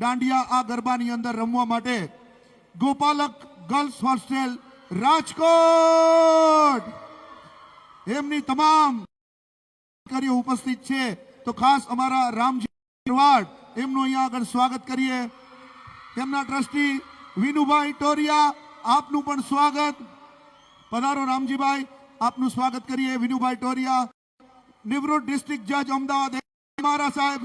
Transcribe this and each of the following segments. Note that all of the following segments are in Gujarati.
દાંડિયા આ ગરબાની અંદર રમવા માટે ગોપાલક ગર્લ્સ હોસ્ટેલ રાજકોટ એમની તમામ કાર્યો ઉપસ્થિત છે, તો ખાસ અમારા રામજી ભરવાડ એમનું અહીંયા આગળ સ્વાગત કરીએ। તેમના ટ્રસ્ટી વિનુભાઈ ટોરિયા, આપનું પણ સ્વાગત। પધારો રામજીભાઈ, આપનું સ્વાગત કરીએ। વિનુભાઈ ટોરિયા, નિવૃત્ત ડિસ્ટ્રિક્ટ જજ અમદાવાદ અમારા સાહેબ,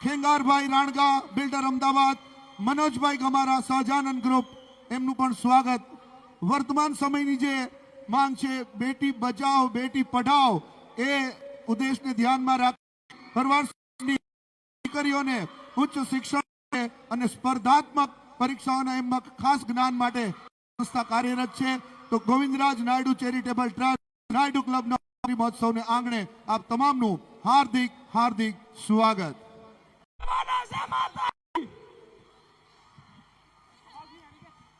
ખેંગારભાઈ રાણગા બિલ્ડર અમદાવાદ, મનોજભાઈ ગમારા સહજાનંદ ગ્રુપ એમનું પણ સ્વાગત। વર્તમાન સમયની જે માંગ છે બેટી બચાવો બેટી પઢાઓ એ ઉદ્દેશને ધ્યાનમાં રાખી ભરવાડની દીકરીઓને ઉચ્ચ શિક્ષણ અને સ્પર્ધાત્મક પરીક્ષાઓના એમાં ખાસ જ્ઞાન માટે સંસ્થા કાર્યરત છે। તો Govindraj Naidu charitable trust Naidu club Navratri મહોત્સવને આંગણે આપ તમામનું હાર્દિક હાર્દિક સ્વાગત।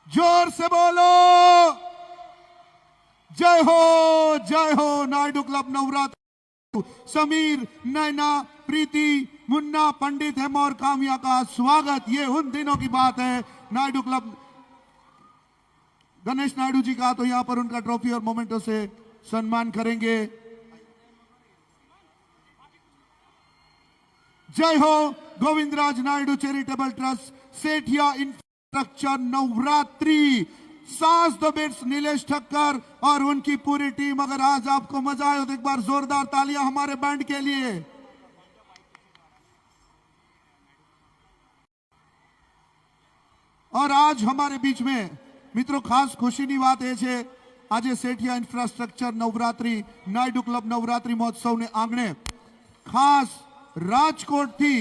जोर से बोलो जय हो नायडू क्लब नवरात्र। समीर, नैना, प्रीति, मुन्ना, पंडित हेम और काम्या का स्वागत। ये उन दिनों की बात है नायडू क्लब गणेश नायडू जी का, तो यहां पर उनका ट्रॉफी और मोमेंटो से सम्मान करेंगे। जय हो Govindraj Naidu charitable trust Sethia infrastructure Navratri. सांस द बिट्स नीलेश ठक्कर और उनकी पूरी टीम। अगर आज आपको मजा आए तो एक बार जोरदार तालियां हमारे बैंड के लिए। और आज हमारे बीच में मित्रों खास खुशी की बात है, आज सेठिया इंफ्रास्ट्रक्चर नवरात्रि नायडू क्लब नवरात्रि महोत्सव ने आंगणे खास राजकोट थी